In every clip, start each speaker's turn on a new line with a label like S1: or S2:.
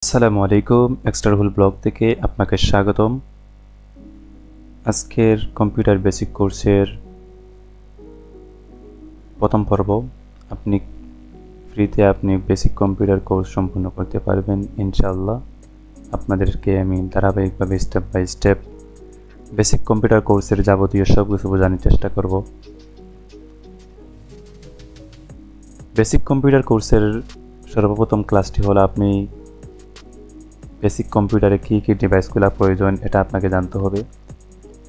S1: আসসালামু আলাইকুম এক্সট্রাহুল ব্লগ থেকে আপনাকে স্বাগতম। আজকের কম্পিউটার বেসিক কোর্সের প্রথম পর্ব। আপনি ফ্রিতে বেসিক কম্পিউটার কোর্স সম্পূর্ণ করতে পারবেন ইনশাআল্লাহ। আপনাদেরকে আমি ধারাবাহিকভাবে step by step basic computer কোর্সের যাবতীয় সব কিছু বোঝানোর চেষ্টা করব। বেসিক কম্পিউটার কোর্সের সর্বপ্রথম ক্লাসটি হলো আপনি বেসিক কম্পিউটারে কী কী ডিভাইসগুলো প্রয়োজন এটা আপনাকে জানতে হবে।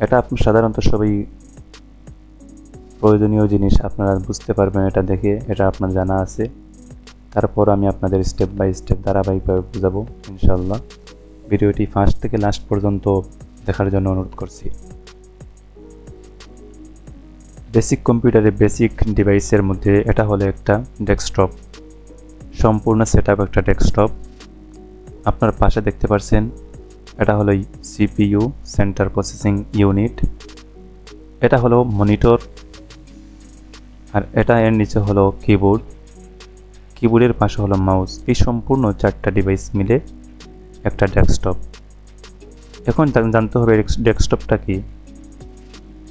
S1: এটা আপনি সাধারণত সবাই প্রয়োজনীয় জিনিস আপনারা বুঝতে পারবেন এটা দেখে, এটা আপনার জানা আছে। তারপর আমি আপনাদের স্টেপ বাই স্টেপ ধারাবাহিকভাবে বোঝাবো ইনশাআল্লাহ। ভিডিওটি ফার্স্ট থেকে লাস্ট পর্যন্ত দেখার জন্য অনুরোধ করছি। বেসিক কম্পিউটারের বেসিক ডিভাইসের মধ্যে এটা হলো একটা ডেস্কটপ, সম্পূর্ণ সেটআপ একটা ডেস্কটপ। আপনার পাশে দেখতে পাচ্ছেন এটা হলো সিপিইউ, সেন্টার প্রসেসিং ইউনিট। এটা হলো মনিটর, আর এটা এর নিচে হলো কিবোর্ড, কিবোর্ডের পাশে হলো মাউস। এই সম্পূর্ণ চারটা ডিভাইস মিলে একটা ডেস্কটপ। এখন জানতে হবে ডেস্কটপটা কি।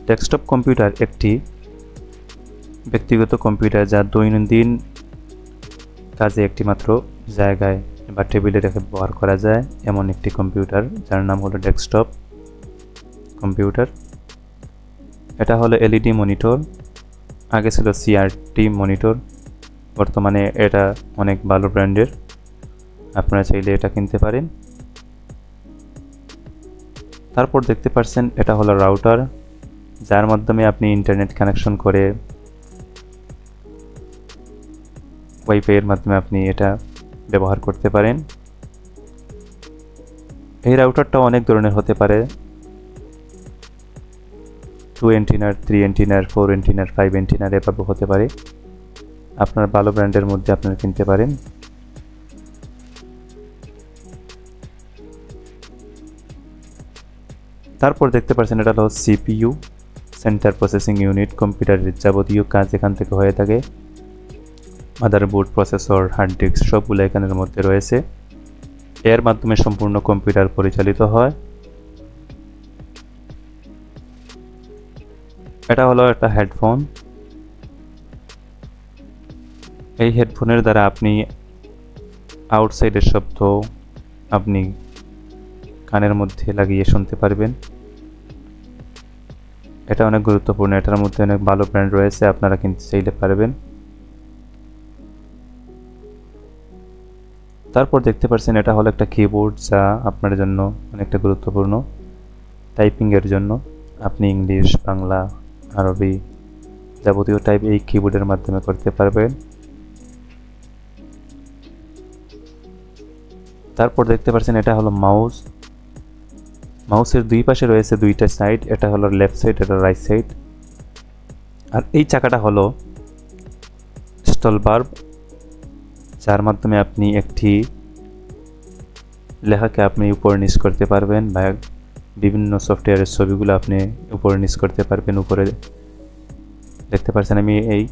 S1: ডেস্কটপ কম্পিউটার একটি ব্যক্তিগত কম্পিউটার যা দৈনন্দিন কাজে একটি মাত্র জায়গায় বা টেবিলে রেখে ব্যবহার করা যায় এমন একটি কম্পিউটার, যার নাম হলো ডেস্কটপ কম্পিউটার। এটা হলো এলইডি মনিটর, আগে ছিল সিআরটি মনিটর, বর্তমানে এটা অনেক ভালো ব্র্যান্ডের, আপনারা চাইলে এটা কিনতে পারেন। তারপর দেখতে পাচ্ছেন এটা হলো রাউটার, যার মাধ্যমে আপনি ইন্টারনেট কানেকশন করে ওয়াইফাইয়ের মাধ্যমে আপনি এটা ব্যবহার করতে পারেন। এই রাউটারটা অনেক ধরনের হতে পারে, 2 এন্টিনার, 3 এন্টিনার, 4 এন্টিনার, 5 এন্টিনার এভাবে হতে পারে। আপনার ভালো ব্র্যান্ডের মধ্যে আপনারা কিনতে পারেন। তারপর দেখতে পাচ্ছেন এটা হলো সিপিইউ, সেন্টার প্রসেসিং ইউনিট। কম্পিউটারের যাবতীয় কাজ এখান থেকে হয়ে থাকে। মাদারবোর্ড, প্রসেসর, হার্ড ডিস্ক সবগুলো এখানের মধ্যে রয়েছে। এর মাধ্যমে সম্পূর্ণ কম্পিউটার পরিচালিত হয়। এটা হলো একটা হেডফোন। এই হেডফোনের দ্বারা আপনি আউটসাইডের শব্দ আপনি কানের মধ্যে লাগিয়ে শুনতে পারবেন। এটা অনেক গুরুত্বপূর্ণ, এটার মধ্যে অনেক ভালো ব্র্যান্ড রয়েছে, আপনারা কিনতে চাইলে পারবেন। তারপর দেখতে পাচ্ছেন এটা হলো একটা কিবোর্ড, যা আপনার জন্য অনেকটা গুরুত্বপূর্ণ টাইপিংয়ের জন্য। আপনি ইংলিশ, বাংলা, আরবি যাবতীয় টাইপ এই কিবোর্ডের মাধ্যমে করতে পারবেন। তারপর দেখতে পাচ্ছেন এটা হলো মাউস। মাউসের দুই পাশে রয়েছে দুইটা সাইড, এটা হলো লেফট সাইড, এটা রাইট সাইড। আর এই চাকাটা হলো স্টল বার, যার মাধ্যমে আপনি একটি লেখাকে আপনি উপর নিচ করতে পারবেন, বা বিভিন্ন সফটওয়্যারের ছবিগুলো আপনি উপর নিচ করতে পারবেন। উপরে দেখতে পাচ্ছেন আমি এই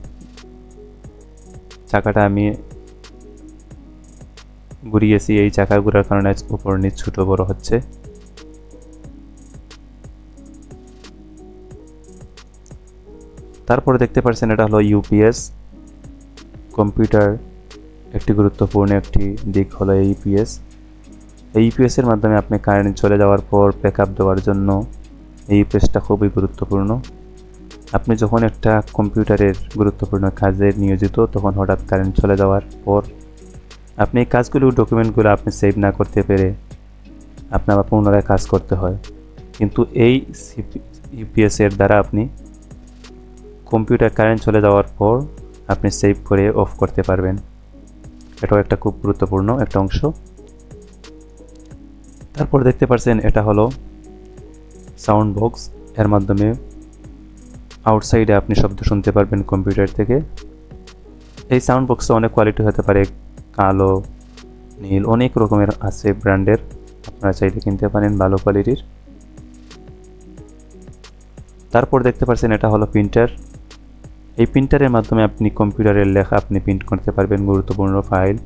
S1: চাকাটা আমি ঘুরিয়েছি, এই চাকা ঘোরার কারণে উপর নিচ ছোট বড় হচ্ছে। তারপর দেখতে পাচ্ছেন এটা হলো ইউপিএস। কম্পিউটার একটি গুরুত্বপূর্ণ একটি দিক হলো ইউপিএস। এই ইউপিএসের মাধ্যমে আপনি কারেন্ট চলে যাওয়ার পর ব্যাকআপ দেওয়ার জন্য এই ইউপিএসটা খুবই গুরুত্বপূর্ণ। আপনি যখন একটা কম্পিউটারের গুরুত্বপূর্ণ কাজে নিয়োজিত, তখন হঠাৎ কারেন্ট চলে যাওয়ার পর আপনি এই কাজগুলো, ডকুমেন্টগুলো আপনি সেভ না করতে পেরে আপনার পুনরায় কাজ করতে হয়। কিন্তু এই ইউপিএসের দ্বারা আপনি কম্পিউটার কারেন্ট চলে যাওয়ার পর আপনি সেভ করে অফ করতে পারবেন। এটাও একটা খুব গুরুত্বপূর্ণ একটা অংশ। তারপর দেখতে পাচ্ছেন এটা হলো সাউন্ড বক্স, এর মাধ্যমে আউটসাইডে আপনি শব্দ শুনতে পারবেন কম্পিউটার থেকে। এই সাউন্ড বক্সে অনেক কোয়ালিটি হতে পারে, কালো, নীল, অনেক রকমের আছে ব্র্যান্ডের, আপনারা চাইলে কিনতে পারেন ভালো কোয়ালিটির। তারপর দেখতে পাচ্ছেন এটা হলো প্রিন্টার। এই প্রিন্টারের মাধ্যমে আপনি কম্পিউটারের লেখা আপনি প্রিন্ট করতে পারবেন, গুরুত্বপূর্ণ ফাইল।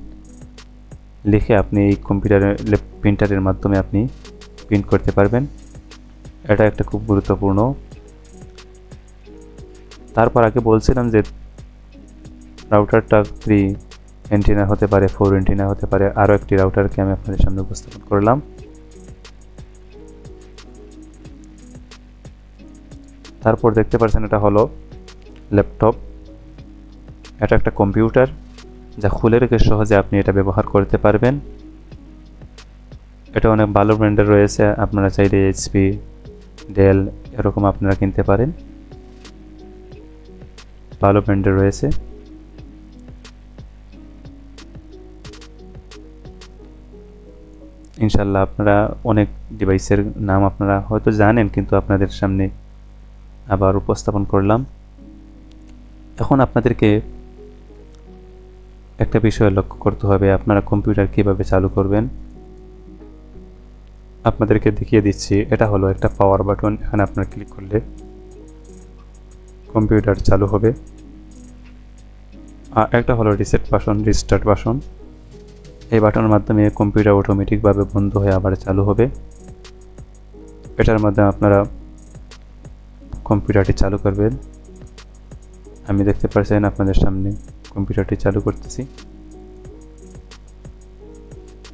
S1: লিখে আপনি এই প্রিন্টারের মাধ্যমে আপনি প্রিন্ট করতে পারবেন। এটা একটা খুব গুরুত্বপূর্ণ। তারপর আগে বলছিলাম যে রাউটারটা 3 এন্টিনা হতে পারে, 4 এন্টিনা হতে পারে। আরও একটি রাউটারকে আমি আপনাদের সামনে উপস্থাপন করলাম। তারপর দেখতে পাচ্ছেন এটা হলো ল্যাপটপ। এটা একটা কম্পিউটার যা খুলে রেখে সহজে আপনি এটা ব্যবহার করতে পারবেন। এটা অনেক ভালো ব্র্যান্ডের রয়েছে, আপনারা চাইলে এইচপি, ডেল এরকম আপনারা কিনতে পারেন, ভালো ব্র্যান্ডের রয়েছে। ইনশাল্লাহ আপনারা অনেক ডিভাইসের নাম আপনারা হয়তো জানেন, কিন্তু আপনাদের সামনে আবার উপস্থাপন করলাম। এখন আপনাদেরকে একটা বিষয় লক্ষ্য করতে হবে, আপনারা কম্পিউটার কিভাবে চালু করবেন। আপনাদেরকে দেখিয়ে দিচ্ছি। এটা হলো একটা পাওয়ার বাটন। এখানে আপনারা ক্লিক করলে কম্পিউটার চালু হবে। আর একটা হলো রিসেট বাটন, রিস্টার্ট বাটন। এই বাটনের মাধ্যমে কম্পিউটার অটোমেটিকভাবে বন্ধ হয়ে আবার চালু হবে। এটার মাধ্যমে আপনারা কম্পিউটারটি চালু করবেন। আমি দেখতে পাচ্ছেন আপনাদের সামনে কম্পিউটারটি চালু করতেছি।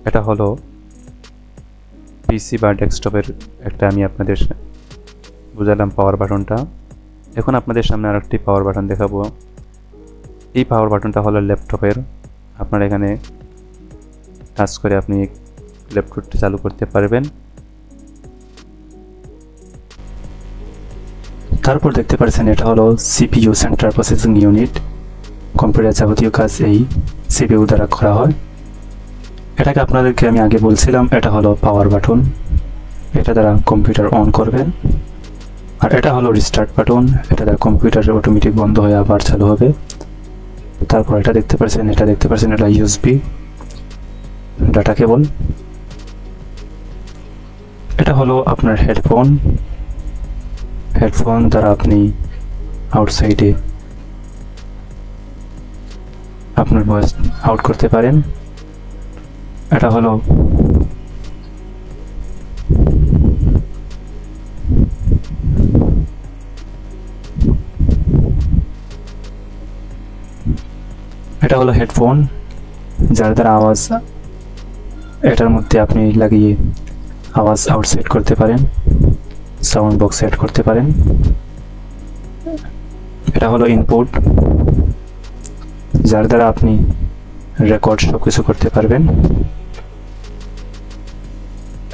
S1: এটা হলো পিসি বা ডেস্কটপের একটা আমি আপনাদের বুঝালাম পাওয়ার বাটনটা। এখন আপনাদের সামনে আরেকটি পাওয়ার বাটন দেখাবো। এই পাওয়ার বাটনটা হলো ল্যাপটপের। আপনারা এখানে টাচ করে আপনি ল্যাপটপটি চালু করতে পারবেন। তারপর দেখতে পাচ্ছেন এটা হলো CPU, central processing unit. Computer যাবতীয় কাজ এই সিপিইউ দ্বারা করা হয়। এটাকে আপনাদেরকে আমি আগে বলছিলাম, এটা হলো পাওয়ার বাটন, এটা দ্বারা কম্পিউটার অন করবেন। আর এটা হলো রিস্টার্ট বাটন, এটা দ্বারা কম্পিউটার অটোমেটিক বন্ধ হয়ে আবার চালু হবে। তারপর এটা দেখতে পাচ্ছেন, এটা ইউএসবি ডাটা কেবল। এটা হলো আপনার হেডফোন দ্বারা আপনি আউটসাইডে আপনার ভয়েস আউট করতে পারেন। এটা হলো হেডফোন, যার দ্বারা আওয়াজ এটার মধ্যে আপনি লাগিয়ে আওয়াজ আউটসাইড করতে পারেন, সাউন্ড বক্স সেট করতে পারেন। এটা হলো ইনপুট, যার দ্বারা আপনি রেকর্ড সবকিছু করতে পারবেন।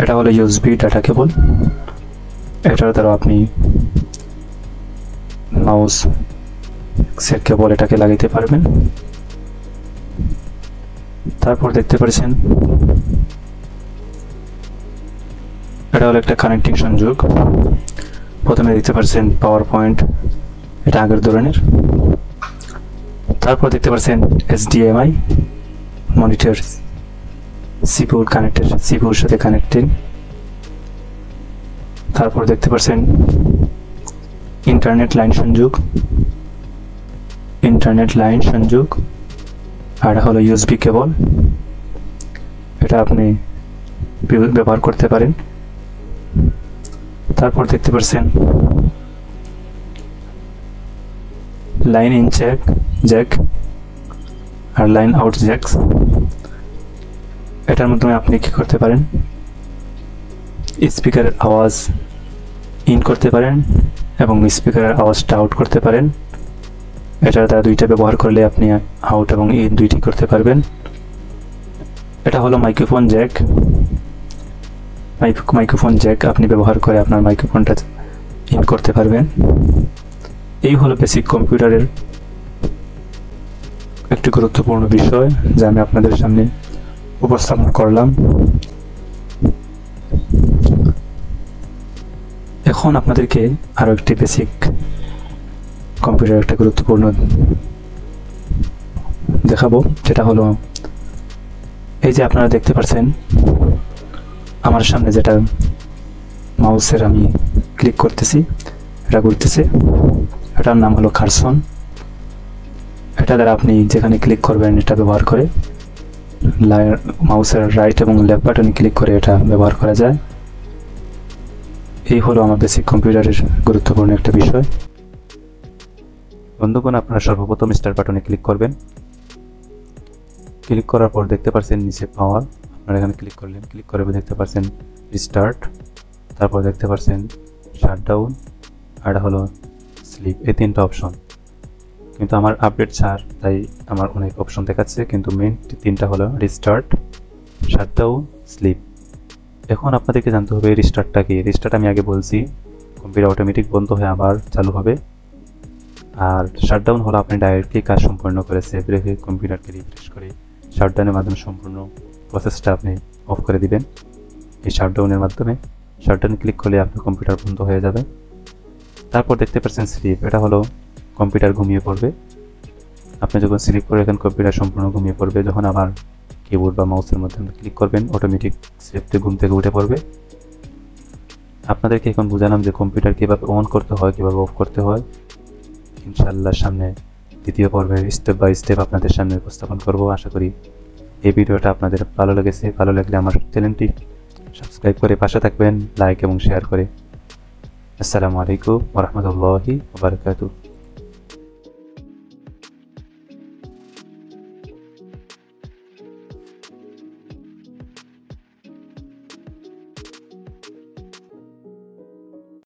S1: এটা হলো ইউএসবি ডাটা কেবল, এটার দ্বারা আপনি মাউস সেট কেবল এটাকে লাগাইতে পারবেন। তারপর দেখতে পাচ্ছেন এটা হলো একটা কানেক্টিং সংযোগ। প্রথমে দেখতে পাচ্ছেন পাওয়ার পয়েন্ট, এটা আগের ধরনের। তারপর দেখতে পাচ্ছেন HDMI মনিটর, সিপিইউর সাথে কানেক্টেড। তারপর দেখতে পাচ্ছেন ইন্টারনেট লাইন সংযোগ, আর হলো ইউএসবি কেবল, এটা আপনি ব্যবহার করতে পারেন। তারপর দেখতে পাচ্ছেন লাইন ইন জ্যাক আর লাইন আউট জ্যাক। এটার মাধ্যমে আপনি কি করতে পারেন, স্পিকারের আওয়াজ ইন করতে পারেন এবং স্পিকারের আওয়াজটা আউট করতে পারেন। এটার দ্বারা দুইটা ব্যবহার করলে আপনি আউট এবং ইন দুইটি করতে পারবেন। এটা হলো মাইক্রোফোন জ্যাক, আপনি ব্যবহার করে আপনার মাইক্রোফোনটা ইন করতে পারবেন। এই হলো বেসিক কম্পিউটারের একটি গুরুত্বপূর্ণ বিষয়, যা আমি আপনাদের সামনে উপস্থাপন করলাম। এখন আপনাদেরকে আরো একটি বেসিক কম্পিউটার একটা গুরুত্বপূর্ণ দেখাবো, যেটা হলো এই যে আপনারা দেখতে পাচ্ছেন আমার সামনে যেটা মাউসের আমি ক্লিক করতেছি, এটা ঘুরতেছে, এটার নাম হলো কার্সন। এটা দ্বারা আপনি যেখানে ক্লিক করবেন এটা ব্যবহার করে
S2: মাউসের রাইট এবং লেফট বাটনে ক্লিক করে এটা ব্যবহার করা যায়। এই হলো আমার বেসিক কম্পিউটারের গুরুত্বপূর্ণ একটা বিষয়।
S1: বন্ধুগণ, আপনারা সর্বপ্রথম স্টার্ট বাটনে ক্লিক করবেন। ক্লিক করার পর দেখতে পাচ্ছেন নিচে পাওয়ার, আপনারা এখানে ক্লিক করলেন। ক্লিক করে দেখতে পাচ্ছেন রিস্টার্ট, তারপর দেখতে পাচ্ছেন শাটডাউন, আর হলো স্লিপ, এই তিনটা অপশন। কিন্তু আমার আপডেট ছাড়, তাই আমার অনেক অপশন দেখাচ্ছে, কিন্তু মেইন তিনটা হলো রিস্টার্ট, শাটডাউন, স্লিপ। এখন আপনাদেরকে জানতে হবে রিস্টার্টটা কি। রিস্টার্ট আমি আগে বলছি, কম্পিউটার অটোমেটিক বন্ধ হয়ে আবার চালু হবে। আর শাটডাউন হলো আপনি ডাইরেক্টলি কাজ সম্পন্ন করে সেভ রেখে কম্পিউটারকে রিফ্রেশ করে শাটডাউনের মাধ্যমে সম্পূর্ণ প্রসেসটা আপনি অফ করে দিবেন। এই শাটডাউনের মাধ্যমে শাটডাউন ক্লিক করলে আপনার কম্পিউটার বন্ধ হয়ে যাবে। তারপর দেখতে পাচ্ছেন স্লিপ, এটা হলো কম্পিউটার ঘুমিয়ে পড়বে। আপনি যখন স্লিপ করে রাখেন কম্পিউটার সম্পূর্ণ ঘুমিয়ে পড়বে। যখন আবার কিবোর্ড বা মাউসের মধ্যে ক্লিক করবেন অটোমেটিক স্লিপতে ঘুম থেকে উঠে পড়বে। আপনাদেরকে এখন বুঝালাম যে কম্পিউটার কীভাবে অন করতে হয়, কীভাবে অফ করতে হয়। ইনশাআল্লাহ সামনে দ্বিতীয় পর্বের স্টেপ বাই স্টেপ আপনাদের সামনে উপস্থাপন করব। আশা করি এই ভিডিওটা আপনাদের ভালো লেগেছে। ভালো লাগলে আমার চ্যানেলটি সাবস্ক্রাইব করে পাশে থাকবেন, লাইক এবং শেয়ার করে। আসসালামু আলাইকুম ওয়া রাহমাতুল্লাহি ওয়া বারাকাতুহু।